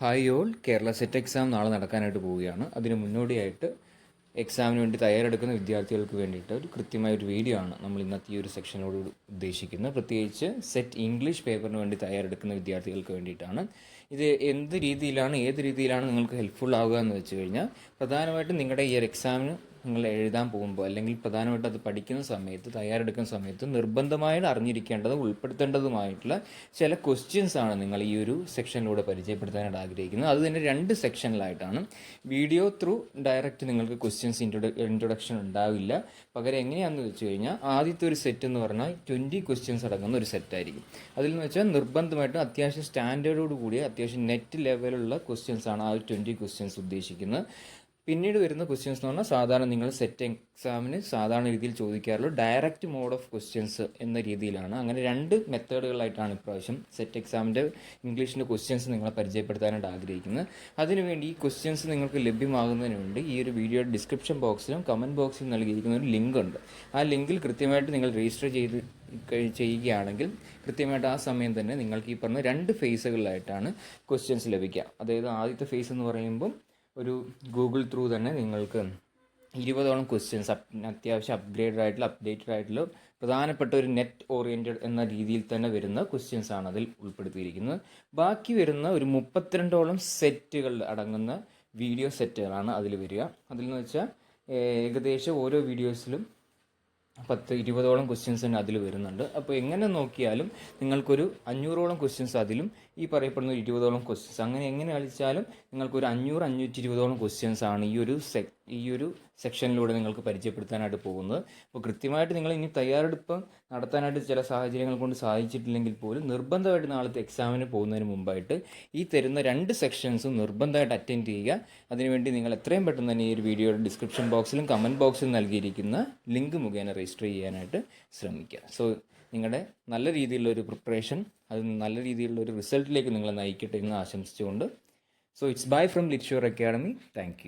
Hi all, Kerala set exam നാളെ നടക്കാനായിട്ട് പോവുകയാണ്. അതിന് മുന്നോടിയായിട്ട് എക്സാമിന് വേണ്ടി തയ്യാറെടുക്കുന്ന വിദ്യാർത്ഥികൾക്ക് വേണ്ടിയിട്ട് ഒരു കൃത്യമായ ഒരു വീഡിയോ ആണ് നമ്മൾ ഇന്നത്തെ ഈ ഒരു സെക്ഷനോട് ഉദ്ദേശിക്കുന്നത്. പ്രത്യേകിച്ച് സെറ്റ് ഇംഗ്ലീഷ് പേപ്പറിന് വേണ്ടി തയ്യാറെടുക്കുന്ന വിദ്യാർത്ഥികൾക്ക് വേണ്ടിയിട്ടാണ്. ഇത് ഏത് രീതിയിലാണ് നിങ്ങൾക്ക് ഹെൽപ്ഫുൾ ആവുക എന്ന് വെച്ച് കഴിഞ്ഞാൽ, പ്രധാനമായിട്ടും നിങ്ങളുടെ ഈ ഒരു എക്സാമിന് നിങ്ങൾ എഴുതാൻ പോകുമ്പോൾ അല്ലെങ്കിൽ പ്രധാനമായിട്ടും അത് പഠിക്കുന്ന സമയത്ത് തയ്യാറെടുക്കുന്ന സമയത്ത് നിർബന്ധമായിട്ട് അറിഞ്ഞിരിക്കേണ്ടതും ഉൾപ്പെടുത്തേണ്ടതുമായിട്ടുള്ള ചില ക്വസ്റ്റ്യൻസ് ആണ് നിങ്ങൾ ഈ ഒരു സെക്ഷനിലൂടെ പരിചയപ്പെടുത്താനായിട്ട് ആഗ്രഹിക്കുന്നത്. അത് തന്നെ 2 സെക്ഷനിലായിട്ടാണ്. വീഡിയോ ത്രൂ ഡയറക്റ്റ് നിങ്ങൾക്ക് ക്വസ്റ്റ്യൻസ് ഇൻട്രൊഡക്ഷൻ ഉണ്ടാവില്ല. പകരം എങ്ങനെയാണെന്ന് വെച്ച് കഴിഞ്ഞാൽ, ആദ്യത്തെ ഒരു സെറ്റ് എന്ന് പറഞ്ഞാൽ 20 ക്വസ്റ്റ്യൻസ് അടങ്ങുന്ന ഒരു സെറ്റായിരിക്കും. അതിൽ നിന്ന് വെച്ചാൽ നിർബന്ധമായിട്ടും അത്യാവശ്യം സ്റ്റാൻഡേർഡോട് കൂടിയ അത്യാവശ്യം നെറ്റ് ലെവലുള്ള ക്വസ്റ്റ്യൻസ് ആണ് ആ ഒരു 20 ക്വസ്റ്റ്യൻസ് ഉദ്ദേശിക്കുന്നത്. പിന്നീട് വരുന്ന ക്വസ്റ്റ്യൻസ് എന്ന് പറഞ്ഞാൽ സാധാരണ നിങ്ങൾ സെറ്റ് എക്സാമിന് സാധാരണ രീതിയിൽ ചോദിക്കാറുള്ള ഡയറക്റ്റ് മോഡ് ഓഫ് ക്വസ്റ്റ്യൻസ് എന്ന രീതിയിലാണ്. അങ്ങനെ 2 മെത്തേഡുകളായിട്ടാണ് ഇപ്രാവശ്യം സെറ്റ് എക്സാമിൻ്റെ ഇംഗ്ലീഷിൻ്റെ ക്വസ്റ്റ്യൻസ് നിങ്ങളെ പരിചയപ്പെടുത്താനായിട്ട് ആഗ്രഹിക്കുന്നത്. അതിനുവേണ്ടി ഈ ക്വസ്റ്റ്യൻസ് നിങ്ങൾക്ക് ലഭ്യമാകുന്നതിന് വേണ്ടി ഈ ഒരു വീഡിയോയുടെ ഡിസ്ക്രിപ്ഷൻ ബോക്സിലും കമൻറ്റ് ബോക്സിലും നൽകിയിരിക്കുന്ന ഒരു ലിങ്ക് ഉണ്ട്. ആ ലിങ്കിൽ കൃത്യമായിട്ട് നിങ്ങൾ രജിസ്റ്റർ ചെയ്യുകയാണെങ്കിൽ കൃത്യമായിട്ട് ആ സമയം തന്നെ നിങ്ങൾക്ക് ഈ പറഞ്ഞ 2 ഫേസുകളിലായിട്ടാണ് ക്വസ്റ്റ്യൻസ് ലഭിക്കുക. അതായത് ആദ്യത്തെ ഫേസ് എന്ന് പറയുമ്പം ഒരു ഗൂഗിൾ ത്രൂ തന്നെ നിങ്ങൾക്ക് 20ഓളം ക്വസ്റ്റ്യൻസ് അത്യാവശ്യം അപ്ഡേറ്റഡ് ആയിട്ടുള്ള പ്രധാനപ്പെട്ട ഒരു നെറ്റ് ഓറിയൻറ്റഡ് എന്ന രീതിയിൽ തന്നെ വരുന്ന ക്വസ്റ്റ്യൻസ് ആണ് അതിൽ ഉൾപ്പെടുത്തിയിരിക്കുന്നത്. ബാക്കി വരുന്ന ഒരു 32ഓളം സെറ്റുകൾ അടങ്ങുന്ന വീഡിയോ സെറ്റുകളാണ് അതിൽ വരിക. അതിൽ നിന്ന് വെച്ചാൽ ഏകദേശം ഓരോ വീഡിയോസിലും 10-20ഓളം ക്വസ്റ്റ്യൻസ് തന്നെ അതിൽ വരുന്നുണ്ട്. അപ്പോൾ എങ്ങനെ നോക്കിയാലും നിങ്ങൾക്കൊരു 500ഓളം ക്വസ്റ്റ്യൻസ് അതിലും ഈ പറയപ്പെടുന്ന 20ഓളം ക്വസ്റ്റ്യൻസ് അങ്ങനെ എങ്ങനെ കളിച്ചാലും നിങ്ങൾക്കൊരു 500-520ഓളം ക്വസ്റ്റ്യൻസ് ആണ് ഈ ഒരു സെക്ഷനിലൂടെ നിങ്ങൾക്ക് പരിചയപ്പെടുത്താനായിട്ട് പോകുന്നത്. അപ്പോൾ കൃത്യമായിട്ട് നിങ്ങൾ ഇനി തയ്യാറെടുപ്പ് നടത്താനായിട്ട് ചില സാഹചര്യങ്ങൾ കൊണ്ട് സാധിച്ചിട്ടില്ലെങ്കിൽ പോലും നിർബന്ധമായിട്ട് നാളത്തെ എക്സാമിന് പോകുന്നതിന് മുമ്പായിട്ട് ഈ തരുന്ന 2 സെക്ഷൻസും നിർബന്ധമായിട്ട് അറ്റൻഡ് ചെയ്യുക. അതിനുവേണ്ടി നിങ്ങൾ എത്രയും പെട്ടെന്ന് തന്നെ ഈ ഒരു വീഡിയോയുടെ ഡിസ്ക്രിപ്ഷൻ ബോക്സിലും കമൻറ്റ് ബോക്സിലും നൽകിയിരിക്കുന്ന ലിങ്ക് മുഖേന രജിസ്റ്റർ ചെയ്യാനായിട്ട് ശ്രമിക്കുക. സോ നിങ്ങളുടെ നല്ല രീതിയിലുള്ളൊരു പ്രിപ്പറേഷൻ, അത് നല്ല രീതിയിലുള്ളൊരു റിസൾട്ടിലേക്ക് നിങ്ങളെ നയിക്കട്ടെ എന്ന് ആശംസിച്ചുകൊണ്ട്, so it's bye from Litsure Academy. Thank U.